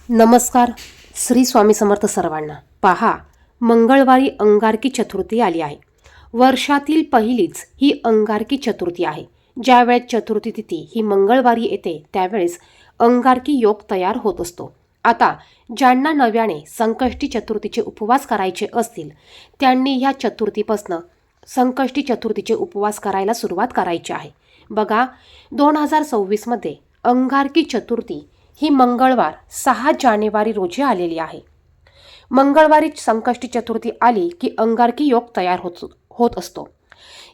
नमस्कार. श्री स्वामी समर्थ सर्वांना. पहा, मंगळवारी अंगारकी चतुर्थी आली आहे. वर्षातील पहिलीच ही अंगारकी चतुर्थी आहे. ज्यावेळेस चतुर्थी तिथी ही मंगळवारी येते त्यावेळेस अंगारकी योग तयार होत असतो. आता ज्यांना नव्याने संकष्टी चतुर्थीचे उपवास करायचे असतील त्यांनी ह्या चतुर्थीपासनं संकष्टी चतुर्थीचे उपवास करायला सुरुवात करायची आहे. बघा, 2026मध्ये अंगारकी चतुर्थी ही मंगळवार 6 जानेवारी रोजी आलेली आहे. मंगळवारी संकष्टी चतुर्थी आली की अंगारकी योग तयार होत असतो.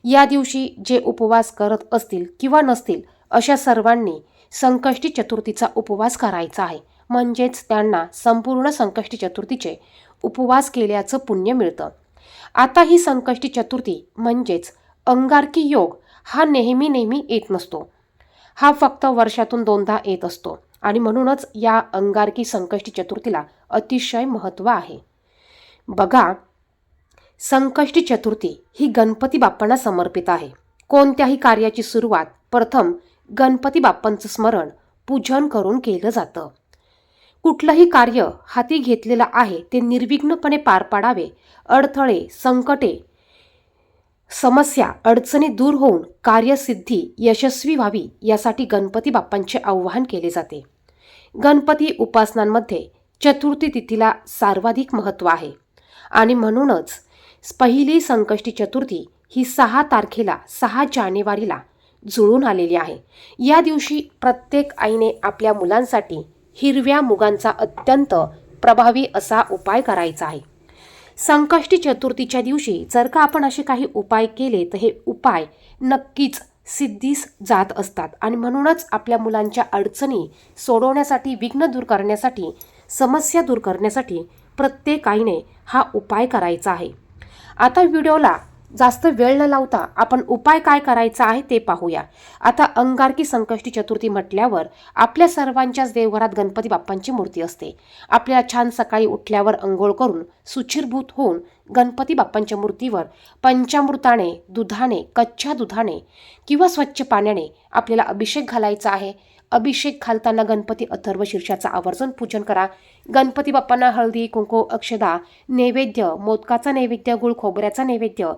या दिवशी जे उपवास करत असतील किंवा नसतील अशा सर्वांनी संकष्टी चतुर्थीचा उपवास करायचा आहे. म्हणजेच त्यांना संपूर्ण संकष्टी चतुर्थीचे उपवास केल्याचं पुण्य मिळतं. आता ही संकष्टी चतुर्थी म्हणजेच अंगारकी योग हा नेहमी येत नसतो. हा फक्त वर्षातून 2दा येत असतो आणि म्हणूनच या अंगारकी संकष्टी चतुर्थीला अतिशय महत्त्व आहे. बघा, संकष्टी चतुर्थी ही गणपती बाप्पांना समर्पित आहे. कोणत्याही कार्याची सुरुवात प्रथम गणपती बाप्पांचं स्मरण, पूजन करून केलं जातं. कुठलंही कार्य हाती घेतलेलं आहे ते निर्विघ्नपणे पार पाडावे, अडथळे, संकटे, समस्या, अडचणी दूर होऊन कार्यसिद्धी यशस्वी व्हावी यासाठी गणपती बाप्पांचे आवाहन केले जाते. गणपती उपासनांमध्ये चतुर्थी तिथीला सर्वाधिक महत्त्व आहे आणि म्हणूनच पहिली संकष्टी चतुर्थी ही 6 तारखेला 6 जानेवारीला जुळून आलेली आहे. या दिवशी प्रत्येक आईने आपल्या मुलांसाठी हिरव्या मुगांचा अत्यंत प्रभावी असा उपाय करायचा आहे. संकष्टी चतुर्थीच्या दिवशी जर का आपण असे काही उपाय केले तर हे उपाय नक्कीच सिद्धीस जात असतात आणि म्हणूनच आपल्या मुलांच्या अडचणी सोडवण्यासाठी, विघ्न दूर करण्यासाठी, समस्या दूर करण्यासाठी प्रत्येक आईने हा उपाय करायचा आहे. आता व्हिडिओला जास्त वेळ न लावता आपण उपाय काय करायचा आहे ते पाहूया. आता अंगारकी संकष्टी चतुर्थी म्हटल्यावर आपल्या सर्वांच्याच देवघरात गणपती बाप्पांची मूर्ती असते. आपल्याला छान सकाळी उठल्यावर अंघोळ करून शुचिर्भूत होऊन गणपती बाप्पांच्या मूर्तीवर पंचामृताने, दुधाने, कच्च्या दुधाने किंवा स्वच्छ पाण्याने आपल्याला अभिषेक घालायचा आहे. अभिषेक घालताना गणपती अथर्व शीर्षाचं आवर्जून पूजन करा. गणपती बाप्पांना हळदी, कुंकू, अक्षदा, नैवेद्य, मोदकाचा नैवेद्य, गुळ खोबऱ्याचा नैवेद्य,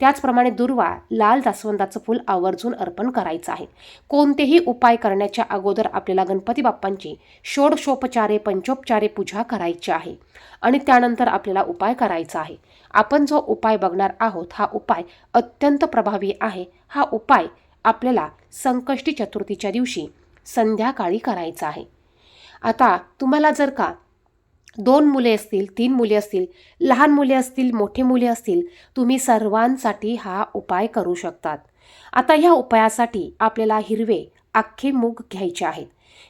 त्याचप्रमाणे दुर्वा, लाल जास्वंदाचं फूल आवर्जून अर्पण करायचं आहे. कोणतेही उपाय करण्याच्या अगोदर आपल्याला गणपती बाप्पांची षोडशोपचारे, पंचोपचारे पूजा करायची आहे आणि त्यानंतर आपल्याला उपाय करायचा आहे. आपण जो उपाय बघणार आहोत हा उपाय अत्यंत प्रभावी आहे. हा उपाय आपल्याला संकष्टी चतुर्थीच्या दिवशी संध्याकाळी करायचं आहे. आता तुम्हाला जर का 2 मुले असतील, 3 मुले असतील, लहान मुले असतील, मोठे मुले असतील, तुम्ही सर्वांसाठी हा उपाय करू शकतात. आता ह्या उपायासाठी आपल्याला हिरवे अख्खे मूग घ्यायचे आहेत.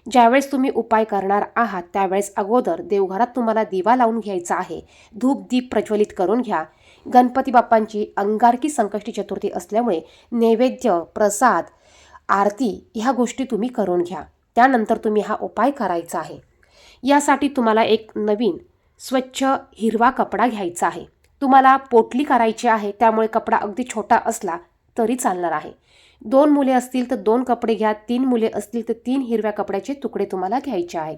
ज्यावेळेस तुम्ही उपाय करणार आहात त्यावेळेस अगोदर देवघरात तुम्हाला दिवा लावून घ्यायचा आहे. धूप दीप प्रज्वलित करून घ्या. गणपती बाप्पांची अंगारकी संकष्टी चतुर्थी असल्यामुळे नैवेद्य, प्रसाद, आरती ह्या गोष्टी तुम्ही करून घ्या. त्यानंतर तुम्ही हा उपाय करायचा आहे. यासाठी तुम्हाला एक नवीन स्वच्छ हिरवा कपडा घ्यायचा आहे. तुम्हाला पोटली करायची आहे त्यामुळे कपडा अगदी छोटा असला तरी चालणार आहे. 2 मुले असतील तर 2 कपडे घ्या. 3 मुले असतील तर 3 हिरव्या कपड्याचे तुकडे तुम्हाला घ्यायचे आहेत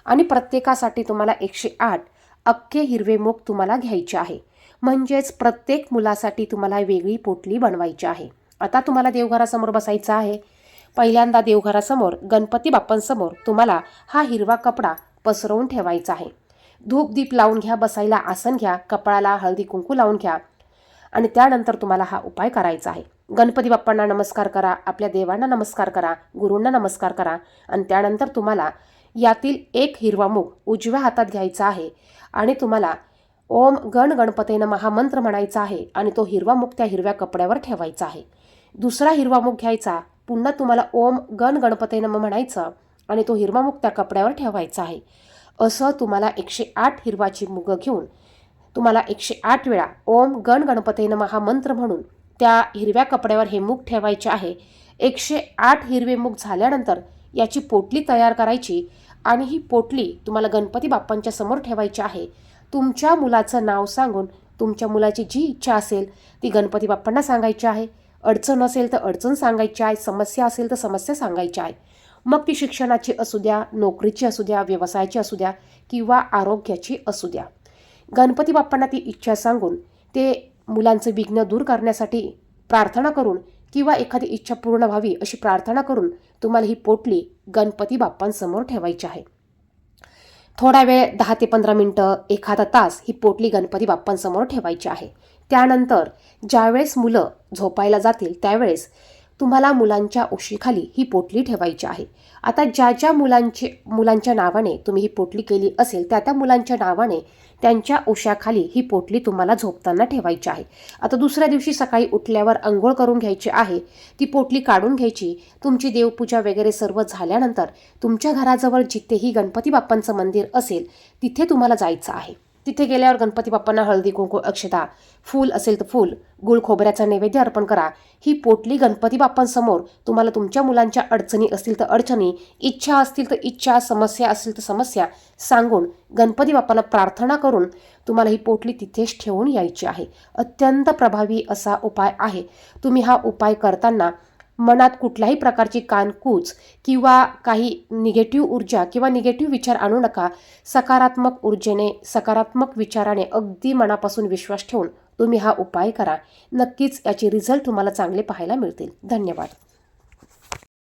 आणि प्रत्येकासाठी तुम्हाला 108 अख्खे हिरवे मूग तुम्हाला घ्यायचे आहे. म्हणजेच प्रत्येक मुलासाठी तुम्हाला वेगळी पोटली बनवायची आहे. आता तुम्हाला देवघरासमोर बसायचं आहे. पहिल्यांदा देवघरासमोर गणपती बाप्पांसमोर तुम्हाला हा हिरवा कपडा पसरवून ठेवायचा आहे. धूप दीप लावून घ्या, बसायला आसन घ्या, कपाळाला हळदी कुंकू लावून घ्या आणि त्यानंतर तुम्हाला हा उपाय करायचा आहे. गणपती बाप्पांना नमस्कार करा, आपल्या देवांना नमस्कार करा, गुरूंना नमस्कार करा आणि त्यानंतर तुम्हाला यातील एक हिरवा मूग उजव्या हातात घ्यायचा आहे आणि तुम्हाला ओम गण गणपते नमः हा मंत्र म्हणायचा आहे आणि तो हिरवा मूग त्या हिरव्या कपड्यावर ठेवायचा आहे. दुसरा हिरवा मूग घ्यायचा, पुन्हा तुम्हाला ओम गण गणपते नमः म्हणायचं आणि तो हिरवा मूग त्या कपड्यावर ठेवायचा आहे. असं तुम्हाला 108 हिरवाची मूग घेऊन तुम्हाला 108 वेळा ओम गण गणपते नमः हा मंत्र म्हणून त्या हिरव्या कपड्यावर हे मूग ठेवायचे आहे. 108 हिरवे मूग झाल्यानंतर याची पोटली तयार करायची आणि ही पोटली तुम्हाला गणपती बाप्पांच्या समोर ठेवायची आहे. तुमच्या मुलाचं नाव सांगून तुमच्या मुलाची जी इच्छा असेल ती गणपती बाप्पांना सांगायची आहे. अडचण असेल तर अडचण सांगायची आहे, समस्या असेल तर समस्या सांगायची आहे. मग ती शिक्षणाची असू द्या, नोकरीची असू द्या, व्यवसायाची असू द्या किंवा आरोग्याची असू द्या. गणपती बाप्पांना ती इच्छा सांगून ते मुलांचं विघ्न दूर करण्यासाठी प्रार्थना करून किंवा एखादी इच्छा पूर्ण व्हावी अशी प्रार्थना करून तुम्हाला ही पोटली गणपती बाप्पांसमोर ठेवायची आहे. थोडा वेळ 10 ते 15 मिनटं, एखादा तास ही पोटली गणपती बाप्पांसमोर ठेवायची आहे. त्यानंतर ज्यावेळेस मुलं झोपायला जातील त्यावेळेस तुम्हाला मुलांच्या उशीखाली ही पोटली ठेवायची आहे. आता ज्या मुलांच्या नावाने तुम्ही ही पोटली केली असेल त्या मुलांच्या नावाने त्यांच्या उशाखाली ही पोटली तुम्हाला झोपताना ठेवायची आहे. आता दुसऱ्या दिवशी सकाळी उठल्यावर अंघोळ करून घ्यायची आहे. ती पोटली काढून घ्यायची. तुमची देवपूजा वगैरे सर्व झाल्यानंतर तुमच्या घराजवळ जिथेही गणपती बाप्पांचं मंदिर असेल तिथे तुम्हाला जायचं आहे. तिथे गेल्यावर गणपती बाप्पांना हळदी, कुंकू, अक्षता, फूल असेल तर फूल, गुळ खोबऱ्याचा नैवेद्य अर्पण करा. ही पोटली गणपती बाप्पांसमोर तुम्हाला तुमच्या मुलांच्या अडचणी असतील तर अडचणी, इच्छा असतील तर इच्छा, समस्या असतील तर समस्या सांगून गणपती बाप्पाला प्रार्थना करून तुम्हाला ही पोटली तिथेच ठेवून यायची आहे. अत्यंत प्रभावी असा उपाय आहे. तुम्ही हा उपाय करताना मनात कुठल्याही प्रकारची कानकूच किंवा काही निगेटिव्ह ऊर्जा किंवा निगेटिव्ह विचार आणू नका. सकारात्मक ऊर्जेने, सकारात्मक विचाराने अगदी मनापासून विश्वास ठेवून तुम्ही हा उपाय करा. नक्कीच याचे रिझल्ट तुम्हाला चांगले पाहायला मिळतील. धन्यवाद.